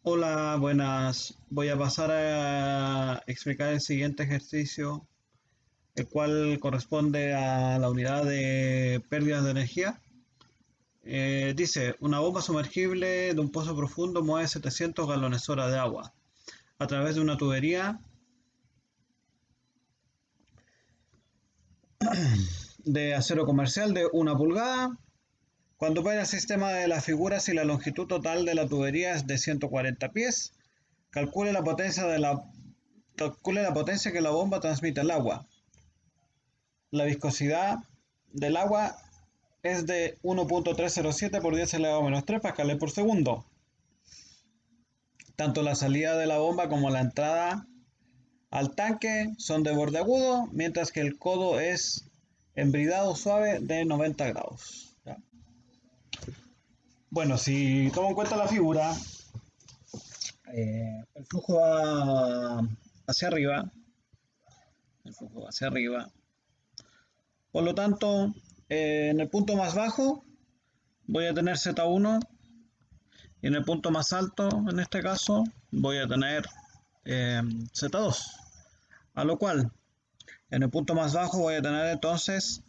Hola, buenas. Voy a pasar a explicar el siguiente ejercicio, el cual corresponde a la unidad de pérdidas de energía. Dice, una bomba sumergible de un pozo profundo mueve 700 galones hora de agua a través de una tubería de acero comercial de 1 pulgada. Cuando opera el sistema de las figuras y la longitud total de la tubería es de 140 pies, calcule la potencia que la bomba transmite al agua. La viscosidad del agua es de 1.307 por 10 elevado a menos 3 pascales por segundo. Tanto la salida de la bomba como la entrada al tanque son de borde agudo, mientras que el codo es embridado suave de 90 grados. Bueno, si tomo en cuenta la figura, el flujo va hacia arriba, el flujo va hacia arriba. Por lo tanto, en el punto más bajo voy a tener Z1 y en el punto más alto, en este caso, voy a tener Z2. A lo cual, en el punto más bajo voy a tener entonces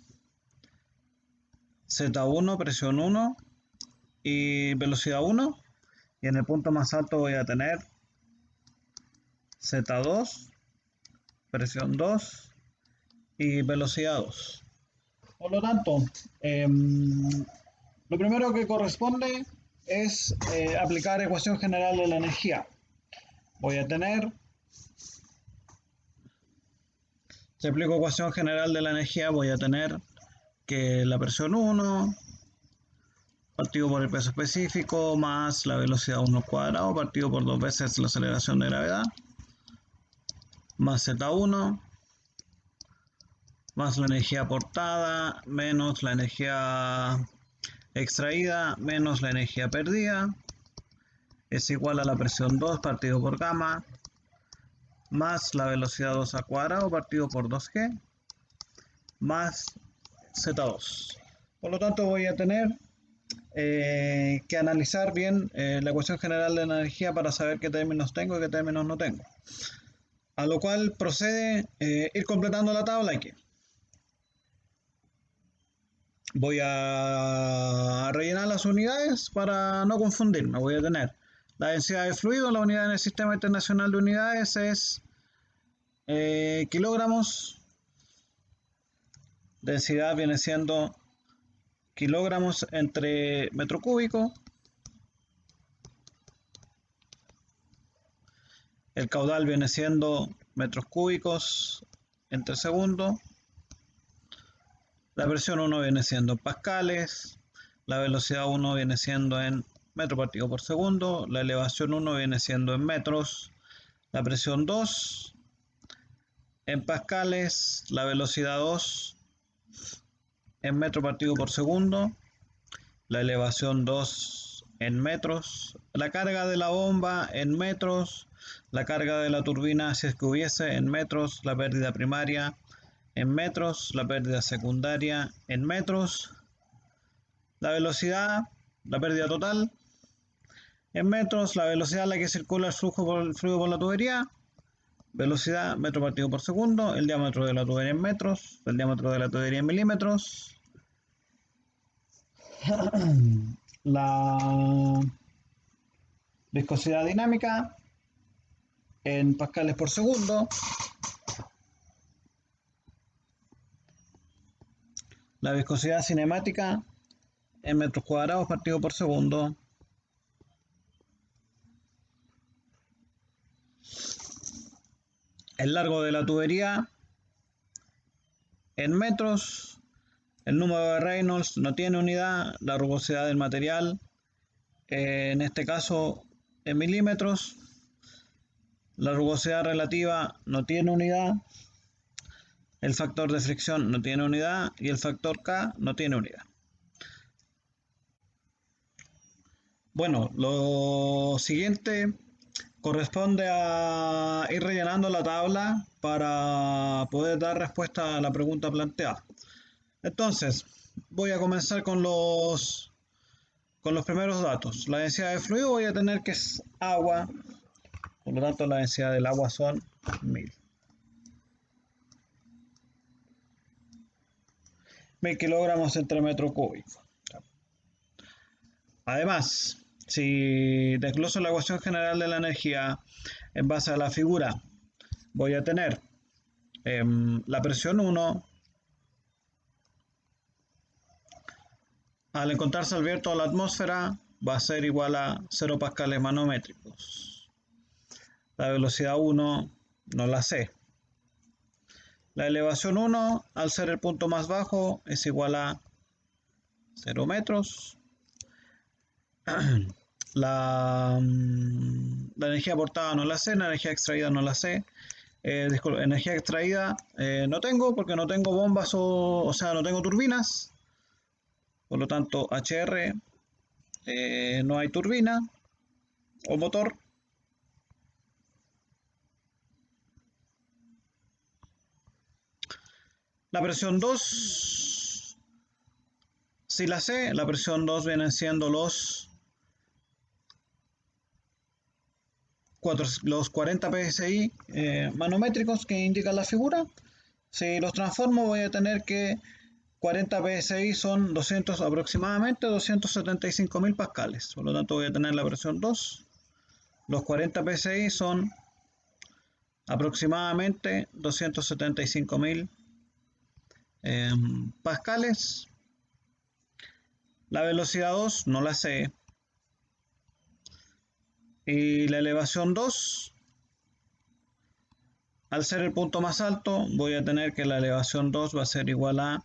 Z1, presión 1 y velocidad 1. Y en el punto más alto voy a tener Z2, presión 2 y velocidad 2. Por lo tanto, lo primero que corresponde es aplicar ecuación general de la energía. Voy a tener, si aplico ecuación general de la energía, voy a tener que la presión 1 partido por el peso específico más la velocidad 1 al cuadrado partido por 2 veces la aceleración de gravedad más Z1 más la energía aportada menos la energía extraída menos la energía perdida es igual a la presión 2 partido por gamma más la velocidad 2 al cuadrado partido por 2G más Z2. Por lo tanto voy a tener que analizar bien la ecuación general de la energía para saber qué términos tengo y qué términos no tengo. A lo cual procede ir completando la tabla aquí. Voy a rellenar las unidades para no confundirme. Voy a tener la densidad de fluido, la unidad en el Sistema Internacional de Unidades es kilogramos. Densidad viene siendo kilogramos entre metro cúbico. El caudal viene siendo metros cúbicos entre segundo. La presión 1 viene siendo en pascales. La velocidad 1 viene siendo en metro partido por segundo. La elevación 1 viene siendo en metros. La presión 2 en pascales. La velocidad 2 en metro partido por segundo. La elevación 2 en metros. La carga de la bomba en metros. La carga de la turbina, si es que hubiese, en metros. La pérdida primaria en metros. La pérdida secundaria en metros. La velocidad, la pérdida total en metros. La velocidad a la que circula el fluido por la tubería. Velocidad, metro partido por segundo. El diámetro de la tubería en metros. El diámetro de la tubería en milímetros. La viscosidad dinámica en pascales por segundo. La viscosidad cinemática en metros cuadrados partido por segundo. El largo de la tubería en metros. El número de Reynolds no tiene unidad. La rugosidad del material, en este caso en milímetros. La rugosidad relativa no tiene unidad. El factor de fricción no tiene unidad. Y el factor K no tiene unidad. Bueno, lo siguiente corresponde a ir rellenando la tabla para poder dar respuesta a la pregunta planteada. Entonces, voy a comenzar con los con los primeros datos. La densidad de fluido voy a tener que es agua, por lo tanto la densidad del agua son 1000. 1000 kilogramos entre metro cúbico. Además, si desgloso la ecuación general de la energía en base a la figura, voy a tener la presión 1 al encontrarse abierto a la atmósfera va a ser igual a 0 pascales manométricos. La velocidad 1 no la sé. La elevación 1 al ser el punto más bajo es igual a 0 metros. La energía aportada no la sé, la energía extraída no la sé. Disculpe, energía extraída no tengo porque no tengo bombas o sea, no tengo turbinas. Por lo tanto, HR no hay turbina o motor. La presión 2, si la sé, la presión 2 vienen siendo los 40 psi manométricos que indica la figura. Si los transformo voy a tener que 40 psi son aproximadamente 275.000 pascales. Por lo tanto voy a tener la presión 2. Los 40 psi son aproximadamente 275.000 pascales. La velocidad 2 no la sé. Y la elevación 2, al ser el punto más alto, voy a tener que la elevación 2 va a ser igual a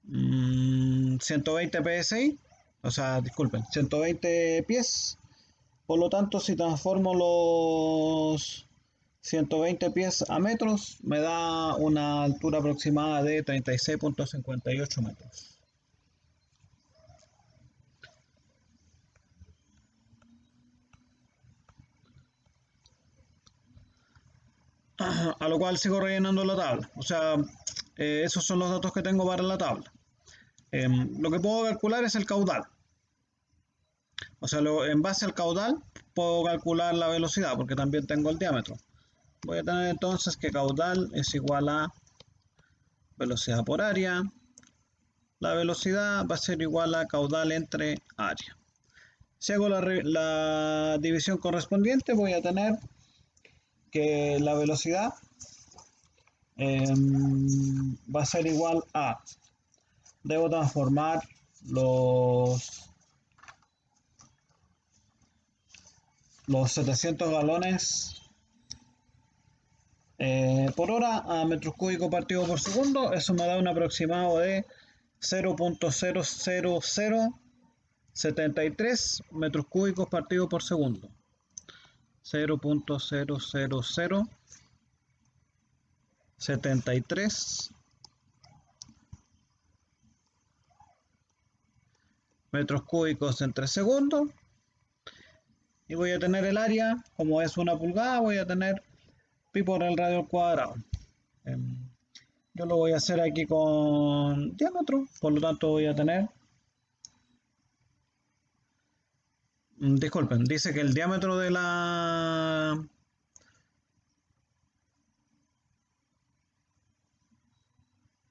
120 psi, o sea, disculpen, 120 pies. Por lo tanto, si transformo los 120 pies a metros, me da una altura aproximada de 36.58 metros. A lo cual sigo rellenando la tabla. O sea, esos son los datos que tengo para la tabla. Lo que puedo calcular es el caudal. O sea, en base al caudal puedo calcular la velocidad porque también tengo el diámetro. Voy a tener entonces que caudal es igual a velocidad por área. La velocidad va a ser igual a caudal entre área. Si hago la división correspondiente voy a tener que la velocidad va a ser igual a, debo transformar los 700 galones por hora a metros cúbicos partido por segundo. Eso me da un aproximado de 0.00073 metros cúbicos partido por segundo. 0.00073 metros cúbicos entre segundos. Y voy a tener el área, como es una pulgada, voy a tener pi por el radio al cuadrado. Yo lo voy a hacer aquí con diámetro, por lo tanto voy a tener... Disculpen, dice que el diámetro de la...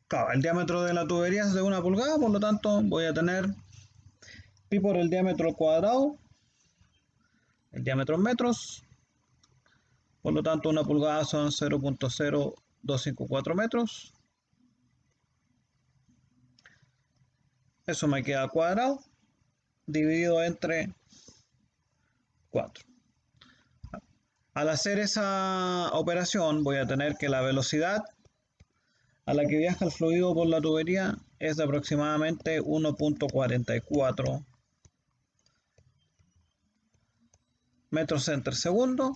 Claro, el diámetro de la tubería es de 1 pulgada, por lo tanto voy a tener pi por el diámetro al cuadrado, el diámetro en metros, por lo tanto 1 pulgada son 0.0254 metros. Eso me queda cuadrado, dividido entre 4. Al hacer esa operación voy a tener que la velocidad a la que viaja el fluido por la tubería es de aproximadamente 1.44 metros entre segundo,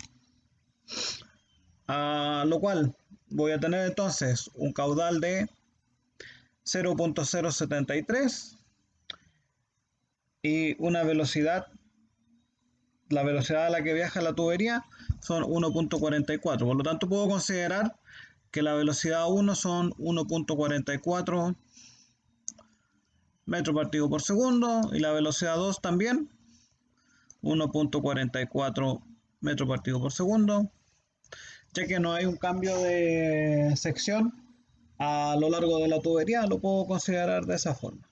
a lo cual voy a tener entonces un caudal de 0.073 y una velocidad, la velocidad a la que viaja la tubería son 1.44, por lo tanto puedo considerar que la velocidad 1 son 1.44 metros partido por segundo, y la velocidad 2 también, 1.44 metros partido por segundo, ya que no hay un cambio de sección a lo largo de la tubería, lo puedo considerar de esa forma.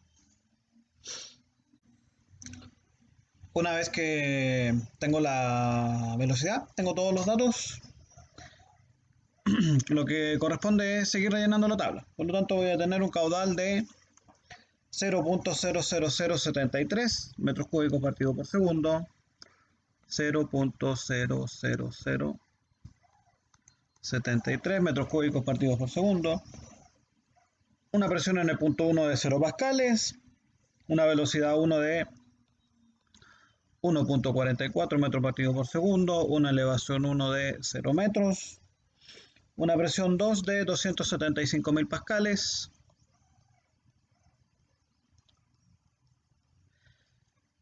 Una vez que tengo la velocidad, tengo todos los datos, lo que corresponde es seguir rellenando la tabla. Por lo tanto, voy a tener un caudal de 0.00073 metros cúbicos partido por segundo, 0.00073 metros cúbicos partidos por segundo, una presión en el punto 1 de 0 pascales, una velocidad 1 de 1.44 metros partidos por segundo, una elevación 1 de 0 metros, una presión 2 de 275.000 pascales,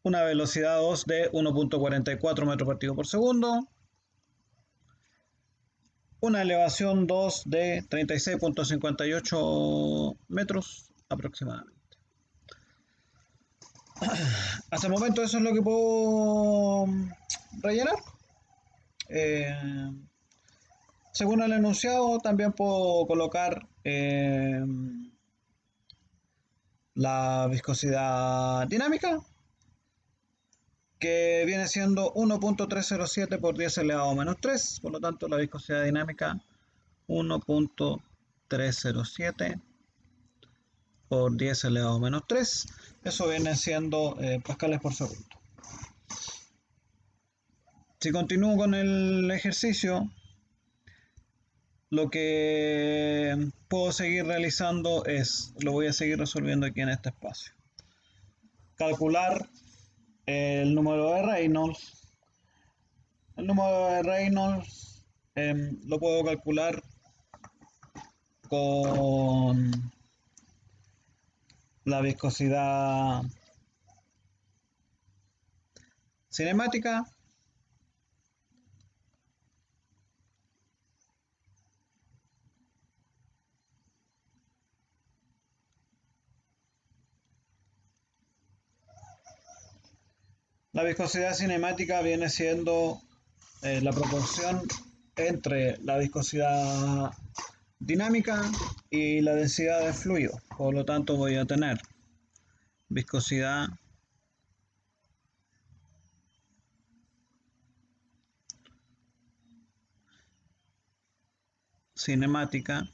una velocidad 2 de 1.44 metros partido por segundo, una elevación 2 de 36.58 metros aproximadamente. Hasta el momento eso es lo que puedo rellenar. Según el enunciado, también puedo colocar la viscosidad dinámica, que viene siendo 1.307 por 10 elevado a menos 3. Por lo tanto, la viscosidad dinámica 1.307 por 10 elevado a menos 3. Eso viene siendo pascales por segundo. Si continúo con el ejercicio, lo que puedo seguir realizando es, lo voy a seguir resolviendo aquí en este espacio. Calcular el número de Reynolds. El número de Reynolds lo puedo calcular con la viscosidad cinemática. La viscosidad cinemática viene siendo la proporción entre la viscosidad dinámica y la densidad de fluido. Por lo tanto, voy a tener viscosidad cinemática.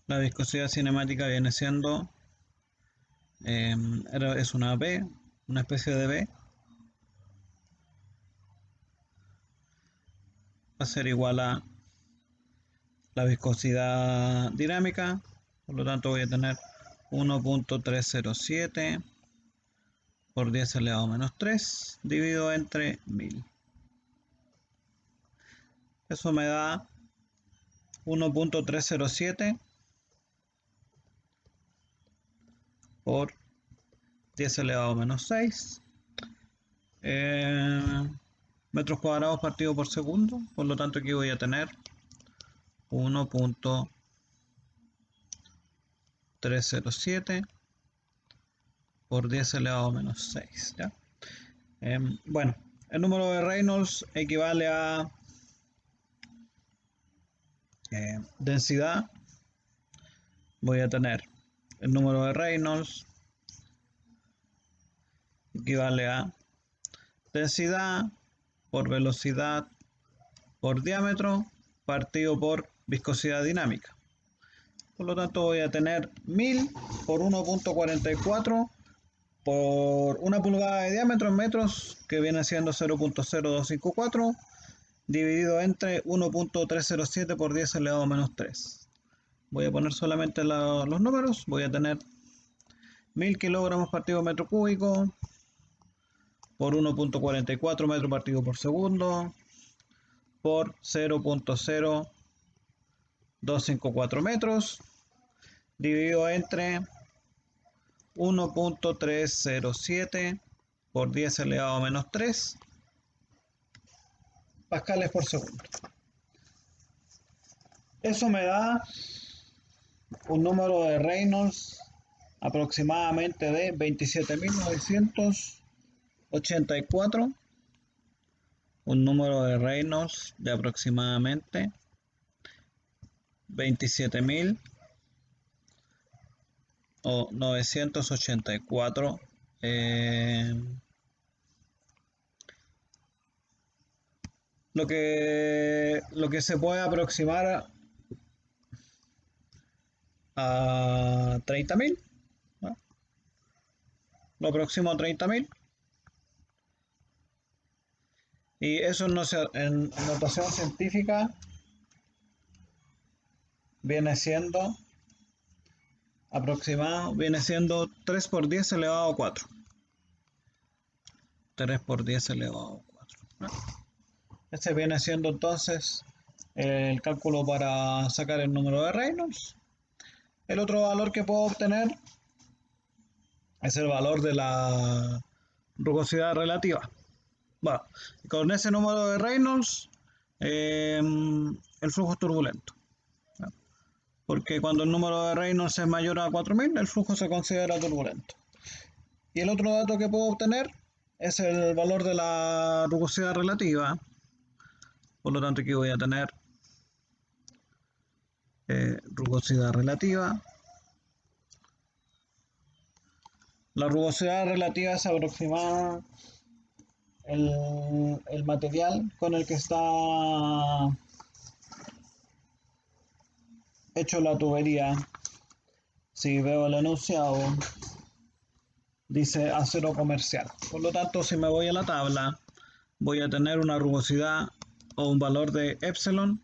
La viscosidad cinemática viene siendo, es una V, una especie de V. Va a ser igual a la viscosidad dinámica. Por lo tanto, voy a tener 1.307 por 10 elevado a menos 3 dividido entre 1000. Eso me da 1.307 por 10 elevado a menos 6 metros cuadrados partido por segundo. Por lo tanto, aquí voy a tener 1.307 por 10 elevado a menos 6. ¿Ya? Bueno, el número de Reynolds equivale a densidad. Voy a tener el número de Reynolds equivale a densidad por velocidad por diámetro partido por viscosidad dinámica. Por lo tanto, voy a tener 1000 por 1.44 por 1 pulgada de diámetro en metros, que viene siendo 0.0254, dividido entre 1.307 por 10 elevado a menos 3. Voy a poner solamente los números. Voy a tener 1000 kilogramos partido metro cúbico por 1.44 metros partido por segundo por 0.0254 metros, dividido entre 1.307 por 10 elevado a menos 3 pascales por segundo. Eso me da un número de Reynolds aproximadamente de 27.984, un número de Reynolds de aproximadamente 27.984. Lo que se puede aproximar a 30.000, ¿no? Lo aproximo a 30.000. Y eso en notación científica viene siendo aproximado, viene siendo 3 por 10 elevado a 4. 3 por 10 elevado a 4, ¿no? Este viene siendo entonces el cálculo para sacar el número de Reynolds. El otro valor que puedo obtener es el valor de la rugosidad relativa. Bueno, con ese número de Reynolds, el flujo es turbulento, ¿no? Porque cuando el número de Reynolds es mayor a 4.000, el flujo se considera turbulento. Y el otro dato que puedo obtener es el valor de la rugosidad relativa. Por lo tanto, aquí voy a tener rugosidad relativa. La rugosidad relativa es aproximada el material con el que está hecho la tubería. Si veo el enunciado, dice acero comercial. Por lo tanto, si me voy a la tabla, voy a tener una rugosidad o un valor de epsilon.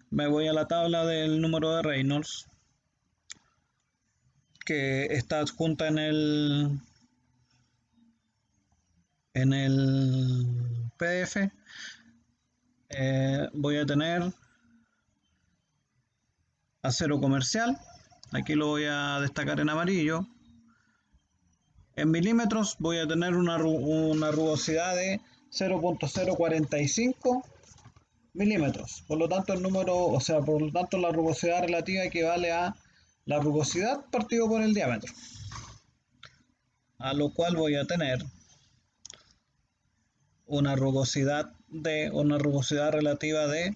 Me voy a la tabla del número de Reynolds, que está adjunta en el PDF. Voy a tener acero comercial. Aquí lo voy a destacar en amarillo. En milímetros voy a tener una rugosidad de 0.045 milímetros. Por lo tanto, por lo tanto, la rugosidad relativa equivale a la rugosidad partido por el diámetro. A lo cual voy a tener una rugosidad relativa de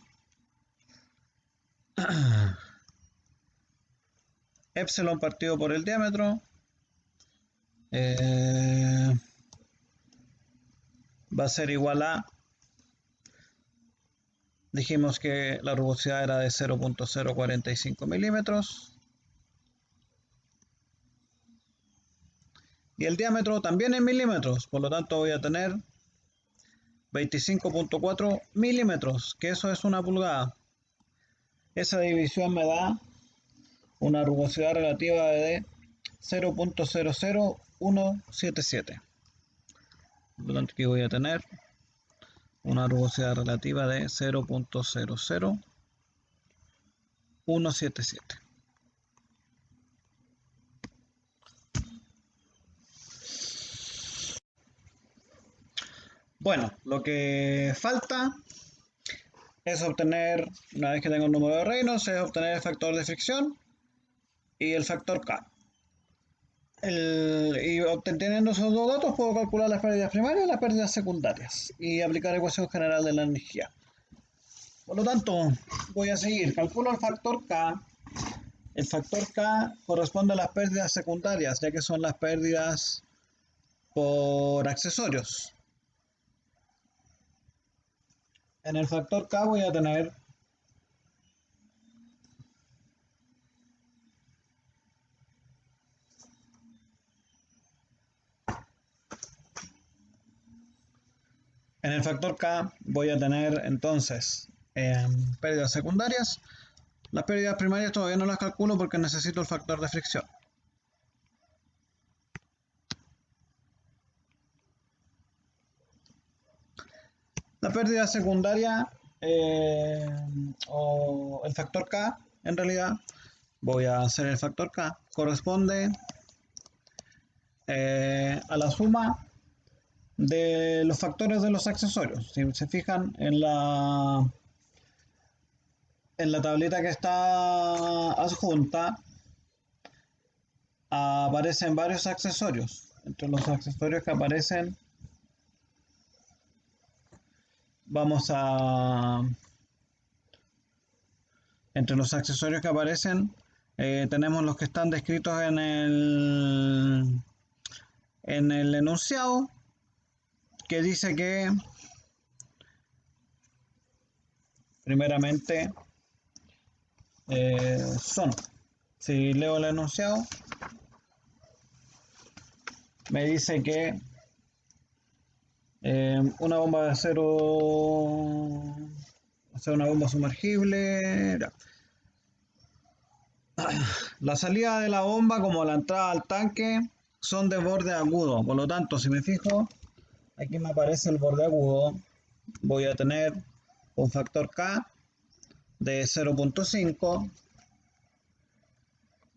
epsilon partido por el diámetro va a ser igual a, dijimos que la rugosidad era de 0.045 milímetros y el diámetro también en milímetros, por lo tanto voy a tener 25.4 milímetros, que eso es una pulgada. Esa división me da una rugosidad relativa de 0.00177. Por lo tanto, aquí voy a tener una rugosidad relativa de 0.00177. Bueno, lo que falta es obtener, una vez que tengo el número de Reynolds, es obtener el factor de fricción y el factor K. Y obteniendo esos dos datos puedo calcular las pérdidas primarias y las pérdidas secundarias y aplicar ecuación general de la energía. Por lo tanto, voy a seguir. Calculo el factor K. El factor K corresponde a las pérdidas secundarias, ya que son las pérdidas por accesorios. En el factor K voy a tener entonces pérdidas secundarias. Las pérdidas primarias todavía no las calculo porque necesito el factor de fricción. La pérdida secundaria o el factor K, en realidad, voy a hacer el factor K, corresponde a la suma de los factores de los accesorios. Si se fijan en la tableta que está adjunta, aparecen varios accesorios. Entre los accesorios que aparecen, vamos a... Entre los accesorios que aparecen, tenemos los que están descritos en el enunciado, que dice que, primeramente, son, si leo el enunciado, me dice que una bomba de acero, o sea, una bomba sumergible. La salida de la bomba como la entrada al tanque son de borde agudo, por lo tanto, si me fijo, aquí me aparece el borde agudo, voy a tener un factor K de 0.5,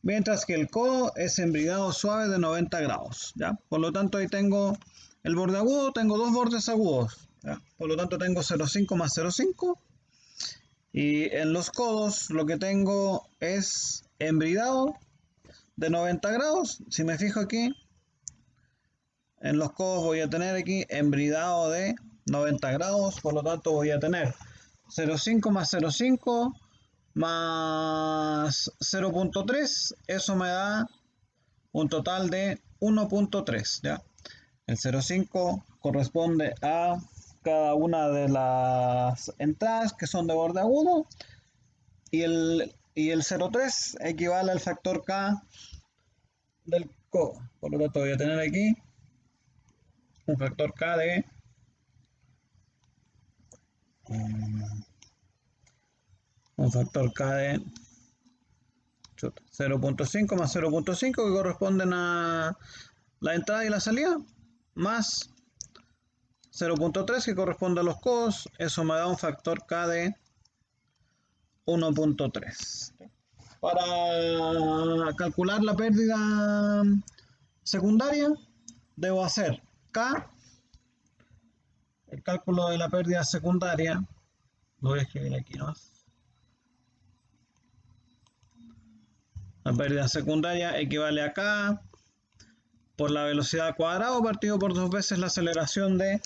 mientras que el codo es embridado suave de 90 grados, ¿ya? Por lo tanto, ahí tengo el borde agudo, tengo dos bordes agudos, ¿ya? Por lo tanto, tengo 0.5 más 0.5, y en los codos lo que tengo es embridado de 90 grados. Si me fijo aquí, en los codos voy a tener aquí embridado de 90 grados, por lo tanto voy a tener 0.5 más 0.5 más 0.3, eso me da un total de 1.3, ¿ya? El 0.5 corresponde a cada una de las entradas que son de borde agudo, y el 0.3 equivale al factor K del codo. Por lo tanto voy a tener aquí un factor K de 0.5 más 0.5, que corresponden a la entrada y la salida, más 0.3 que corresponde a los codos. Eso me da un factor K de 1.3. Para calcular la pérdida secundaria, debo hacer K, el cálculo de la pérdida secundaria, lo voy a escribir aquí, ¿no? La pérdida secundaria equivale a K por la velocidad al cuadrado partido por dos veces la aceleración de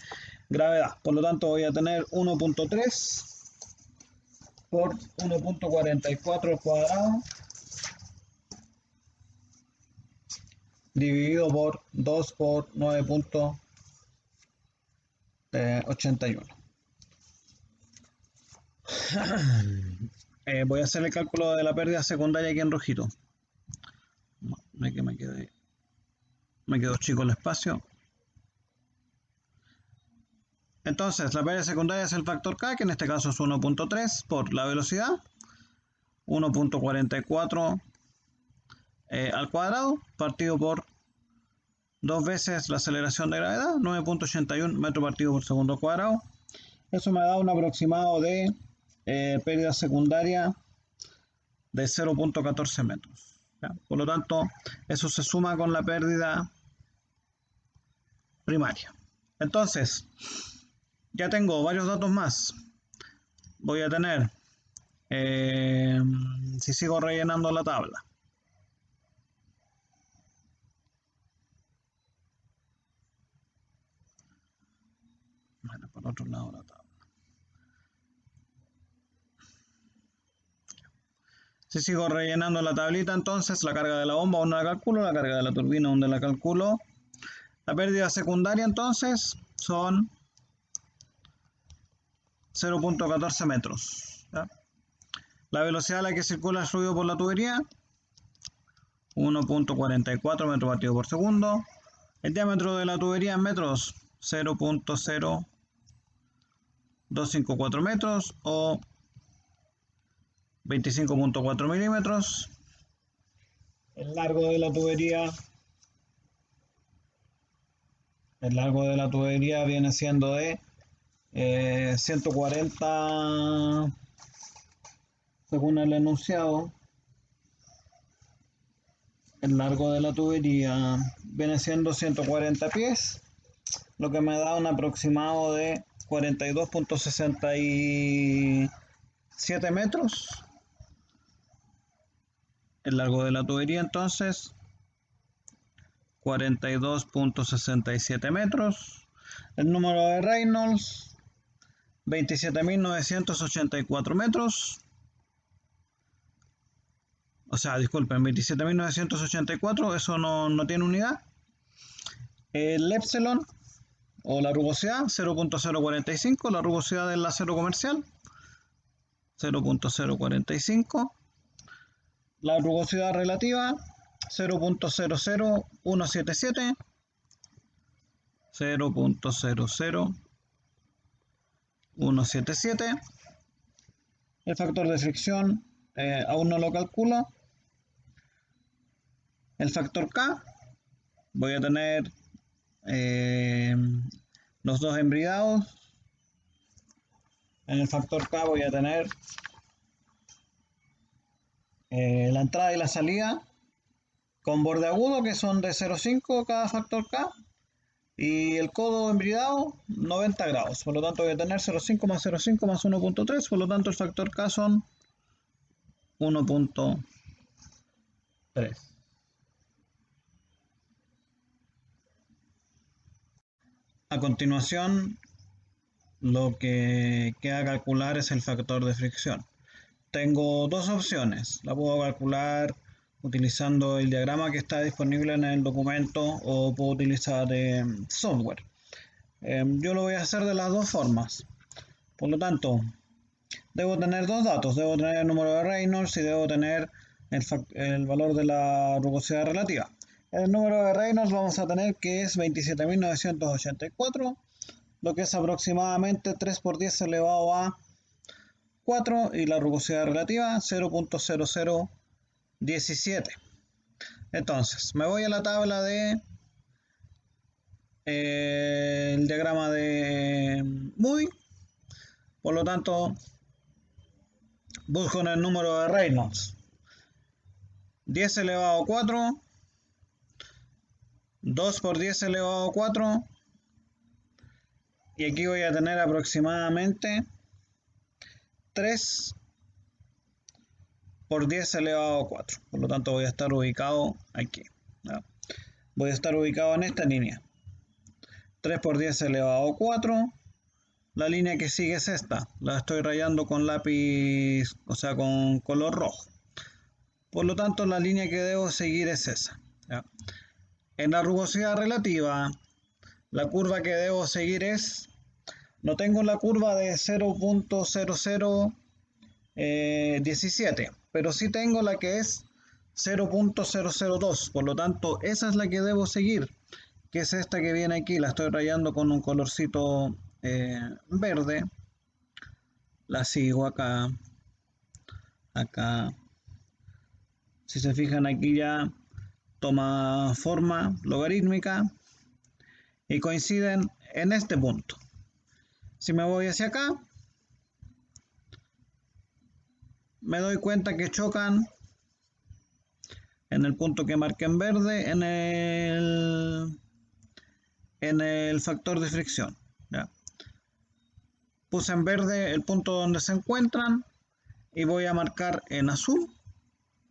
gravedad. Por lo tanto, voy a tener 1.3 por 1.44 al cuadrado dividido por 2 por 9.81. Voy a hacer el cálculo de la pérdida secundaria aquí en rojito. Me quedó chico el espacio. Entonces, la pérdida secundaria es el factor K, que en este caso es 1.3 por la velocidad, 1.44 al cuadrado, partido por dos veces la aceleración de gravedad, 9.81 metros partido por segundo al cuadrado. Eso me da un aproximado de pérdida secundaria de 0.14 metros. ¿Ya? Por lo tanto, eso se suma con la pérdida primaria. Entonces, ya tengo varios datos más. Voy a tener, si sigo rellenando la tabla, bueno, por otro lado la tabla. Si sigo rellenando la tablita, entonces la carga de la bomba aún no la calculo, la carga de la turbina aún no la calculo. La pérdida secundaria entonces son 0.14 metros. ¿Ya? La velocidad a la que circula el fluido por la tubería, 1.44 metros partido por segundo. El diámetro de la tubería en metros, 0.0254 metros o 25.4 milímetros. El largo de la tubería, viene siendo de 140, según el enunciado. El largo de la tubería viene siendo 140 pies, lo que me da un aproximado de 42.67 metros. El largo de la tubería entonces 42.67 metros. El número de Reynolds, 27.984 metros. O sea, disculpen, 27.984, eso no tiene unidad. El epsilon, o la rugosidad, 0.045, la rugosidad del acero comercial, 0.045. La rugosidad relativa, 0.00177, 0.00177. El factor de fricción aún no lo calculo. El factor K, voy a tener los dos embridados. En el factor K voy a tener la entrada y la salida con borde agudo, que son de 0,5 cada factor K, y el codo embridado 90 grados. Por lo tanto voy a tener 0,5 más 0,5 más 1.3. Por lo tanto el factor K son 1.3. A continuación, lo que queda calcular es el factor de fricción. Tengo dos opciones. La puedo calcular utilizando el diagrama que está disponible en el documento, o puedo utilizar software. Yo lo voy a hacer de las dos formas. Por lo tanto, debo tener dos datos. Debo tener el número de Reynolds y debo tener el valor de la rugosidad relativa. El número de Reynolds vamos a tener que es 27.984, lo que es aproximadamente 3 por 10 elevado a 4, y la rugosidad relativa 0.0017. Entonces, me voy a la tabla de el diagrama de Moody. Por lo tanto, busco en el número de Reynolds 10 elevado a 4, 2 por 10 elevado a 4, y aquí voy a tener aproximadamente 3 por 10 elevado a 4. Por lo tanto voy a estar ubicado aquí, ¿no? Voy a estar ubicado en esta línea. 3 por 10 elevado a 4. La línea que sigue es esta. La estoy rayando con lápiz, o sea, con color rojo. Por lo tanto, la línea que debo seguir es esa, ¿ya? En la rugosidad relativa, la curva que debo seguir es... No tengo la curva de 0.0017, pero sí tengo la que es 0.002. Por lo tanto, esa es la que debo seguir, que es esta que viene aquí. La estoy rayando con un colorcito verde. La sigo acá, acá. Si se fijan, aquí ya toma forma logarítmica y coinciden en este punto. Si me voy hacia acá, me doy cuenta que chocan en el punto que marqué en verde, en el factor de fricción, ¿ya? Puse en verde el punto donde se encuentran y voy a marcar en azul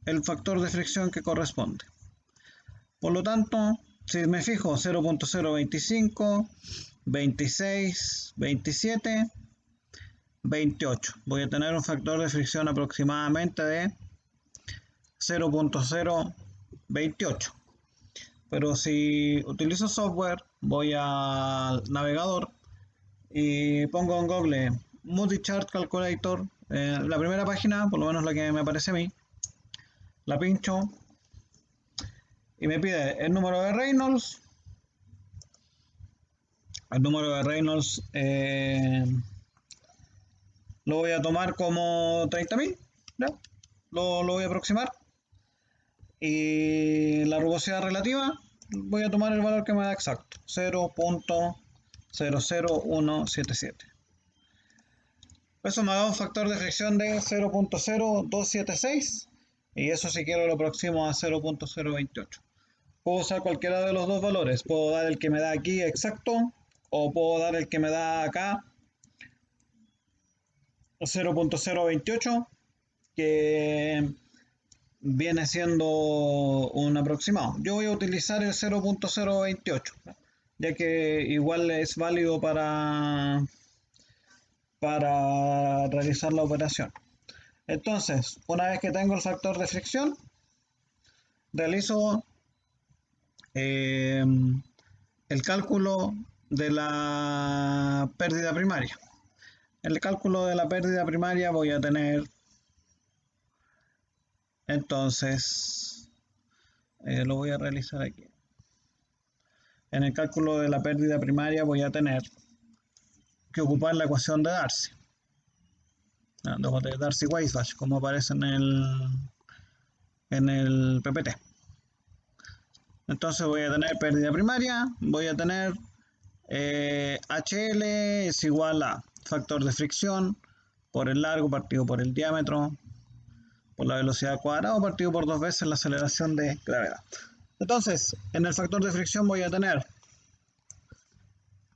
el factor de fricción que corresponde. Por lo tanto, si me fijo, 0.025, 26, 27, 28. Voy a tener un factor de fricción aproximadamente de 0.028. Pero si utilizo software, voy al navegador y pongo en Google Moody Chart Calculator, la primera página, por lo menos la que me aparece a mí, la pincho y me pide el número de Reynolds. El número de Reynolds lo voy a tomar como 30.000, ¿ya? Lo voy a aproximar. Y la rugosidad relativa, voy a tomar el valor que me da exacto, 0.00177. Eso me da un factor de fricción de 0.0276, y eso, si quiero, lo aproximo a 0.028. Puedo usar cualquiera de los dos valores. Puedo dar el que me da aquí exacto, o puedo dar el que me da acá 0.028, que viene siendo un aproximado. Yo voy a utilizar el 0.028, ya que igual es válido para realizar la operación. Entonces, una vez que tengo el factor de fricción, realizo eh, el cálculo de la pérdida primaria. En el cálculo de la pérdida primaria voy a tener, entonces, lo voy a realizar aquí. En el cálculo de la pérdida primaria voy a tener que ocupar la ecuación de Darcy. De Darcy-Weisbach, como aparece en el PPT. Entonces voy a tener pérdida primaria, voy a tener HL es igual a factor de fricción por el largo partido por el diámetro por la velocidad cuadrada partido por 2 veces la aceleración de gravedad. Entonces, en el factor de fricción voy a tener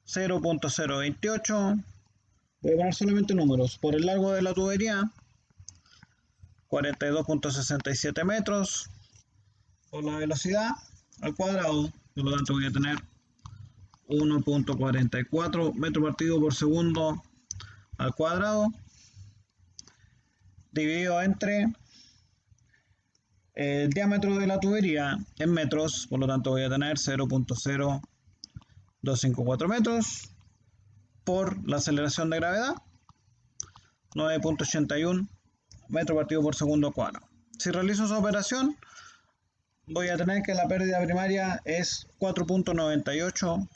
0.028, voy a poner solamente números, por el largo de la tubería 42.67 metros, por la velocidad al cuadrado, por lo tanto voy a tener 1.44 metros partido por segundo al cuadrado, dividido entre el diámetro de la tubería en metros, por lo tanto voy a tener 0.0254 metros por la aceleración de gravedad, 9.81 metros partido por segundo cuadrado. Si realizo esa operación, voy a tener que la pérdida primaria es 4.98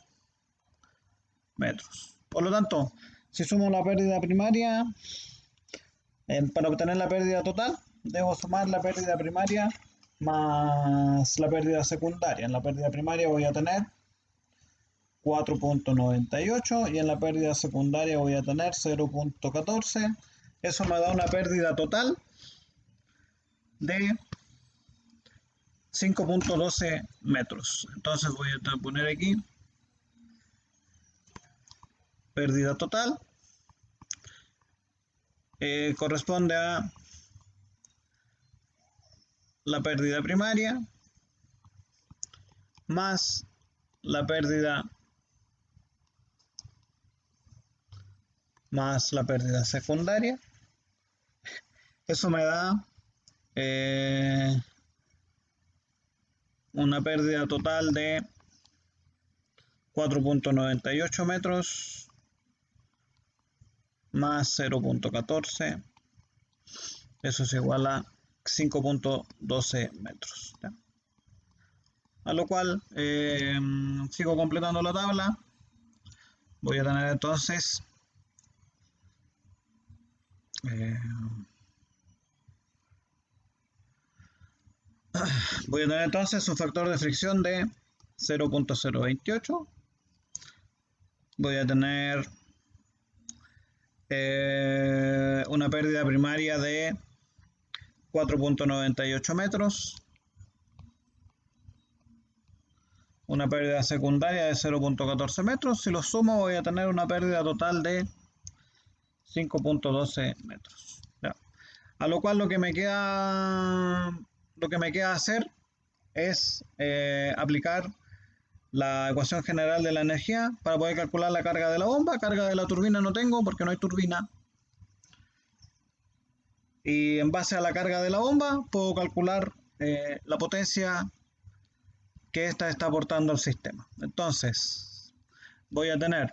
metros. Por lo tanto, si sumo la pérdida primaria, para obtener la pérdida total, debo sumar la pérdida primaria más la pérdida secundaria. En la pérdida primaria voy a tener 4.98 y en la pérdida secundaria voy a tener 0.14. Eso me da una pérdida total de 5.12 metros. Entonces voy a poner aquí pérdida total. Corresponde a la pérdida primaria más la pérdida secundaria. Eso me da una pérdida total de 4.98 metros más 0.14. Eso es igual a 5.12 metros. ¿Ya? A lo cual sigo completando la tabla. Voy a tener entonces un factor de fricción de 0.028. Voy a tener una pérdida primaria de 4.98 metros. Una pérdida secundaria de 0.14 metros. Si lo sumo voy a tener una pérdida total de 5.12 metros. ¿Ya? A lo cual lo que me queda hacer es aplicar la ecuación general de la energía para poder calcular la carga de la bomba. Carga de la turbina no tengo porque no hay turbina. Y en base a la carga de la bomba puedo calcular la potencia que ésta está aportando al sistema. Entonces voy a tener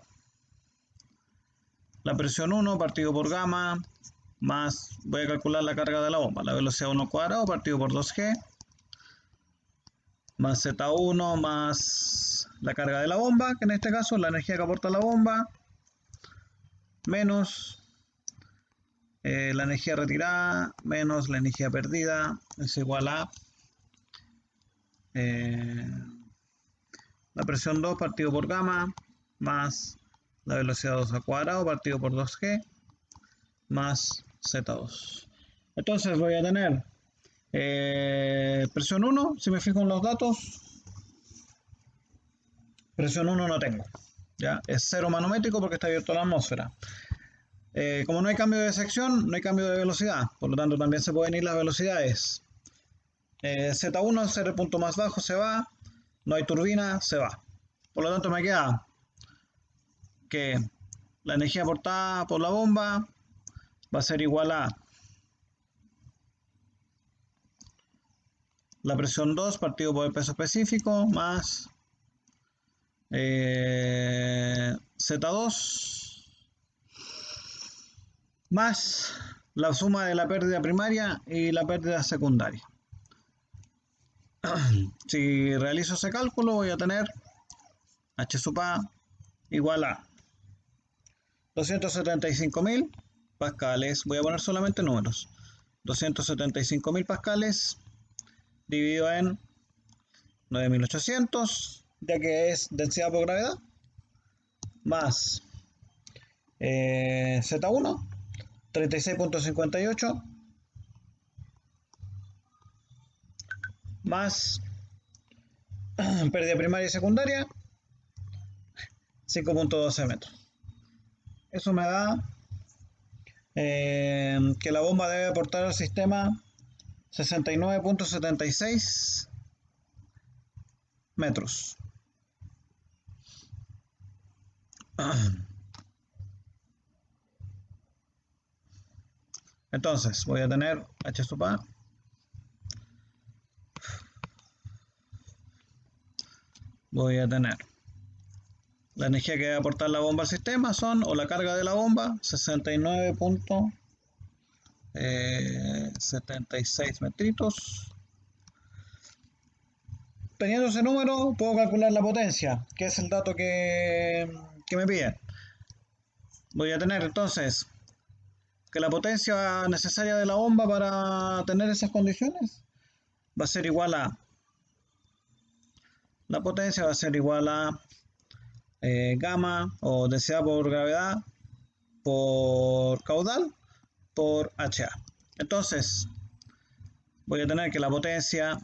la presión 1 partido por gamma más, voy a calcular la carga de la bomba, la velocidad 1 cuadrado partido por 2G más Z1 más la carga de la bomba, que en este caso es la energía que aporta la bomba, menos la energía retirada, menos la energía perdida, es igual a la presión 2 partido por gamma más la velocidad 2 al cuadrado partido por 2G más Z2. Entonces voy a tener presión 1, si me fijo en los datos, presión 1 no tengo, ¿ya? Es 0 manométrico porque está abierto a la atmósfera. Como no hay cambio de sección, no hay cambio de velocidad, por lo tanto también se pueden ir las velocidades. Z1 al ser el punto más bajo se va, no hay turbina, se va. Por lo tanto me queda que la energía aportada por la bomba va a ser igual a la presión 2 partido por el peso específico más Z2 más la suma de la pérdida primaria y la pérdida secundaria. Si realizo ese cálculo voy a tener H sub A igual a 275.000 pascales. Voy a poner solamente números. 275.000 pascales dividido en 9.800, ya que es densidad por gravedad, más Z1, 36.58, más pérdida primaria y secundaria, 5.12 metros. Eso me da que la bomba debe aportar al sistema 69.76 metros. Entonces voy a tener H sub A voy a tener la energía que debe aportar la bomba al sistema son, o la carga de la bomba, 69.76 metritos. Teniendo ese número puedo calcular la potencia, que es el dato que me piden. Voy a tener entonces que la potencia necesaria de la bomba para tener esas condiciones va a ser igual a, la potencia va a ser igual a gamma o densidad por gravedad por caudal por HA. Entonces voy a tener que la potencia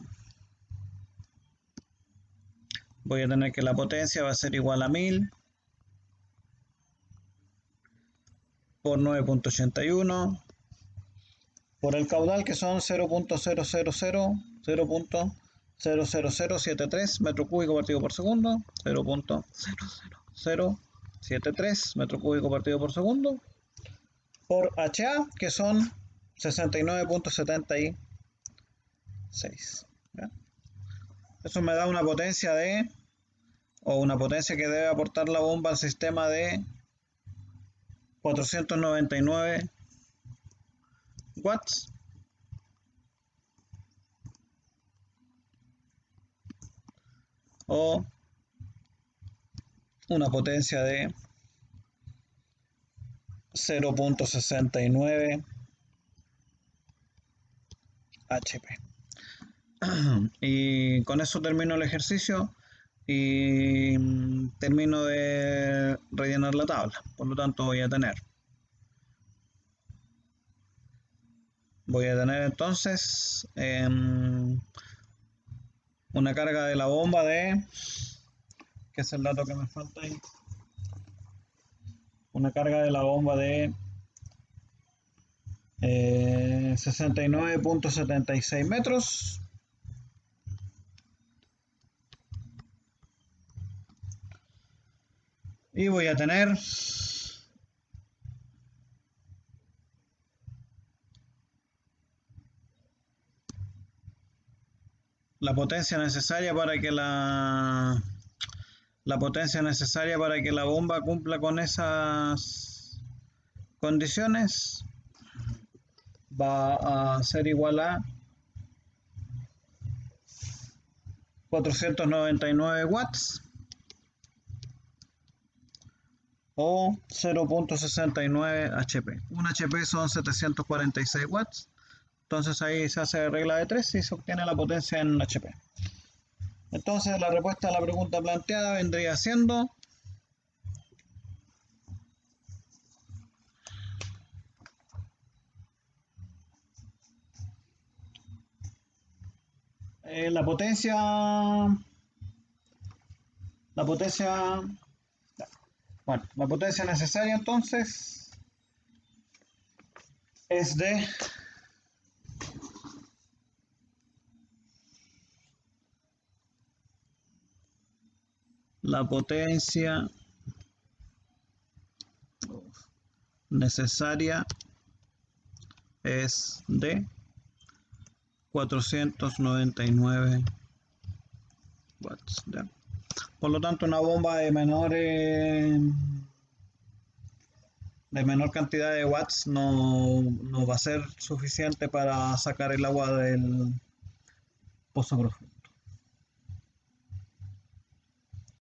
va a ser igual a 1000 por 9.81 por el caudal, que son 0.00073 metro cúbico partido por segundo, 0.00073 metro cúbico partido por segundo, por HA, que son 69.76. Eso me da una potencia que debe aportar la bomba al sistema de 499 watts, o una potencia de 0.69 HP. Y con eso termino el ejercicio y termino de rellenar la tabla. Por lo tanto voy a tener entonces una carga de la bomba de, que es el dato que me falta ahí, una carga de la bomba de 69.76 metros, y voy a tener la potencia necesaria para que la bomba cumpla con esas condiciones. Va a ser igual a 499 watts o 0.69 HP. Un HP son 746 watts. Entonces ahí se hace regla de 3 y se obtiene la potencia en HP. Entonces la respuesta a la pregunta planteada vendría siendo la potencia necesaria entonces es de la potencia necesaria es de 499 watts. ¿Ya? Por lo tanto, una bomba de menor cantidad de watts no va a ser suficiente para sacar el agua del pozo profundo.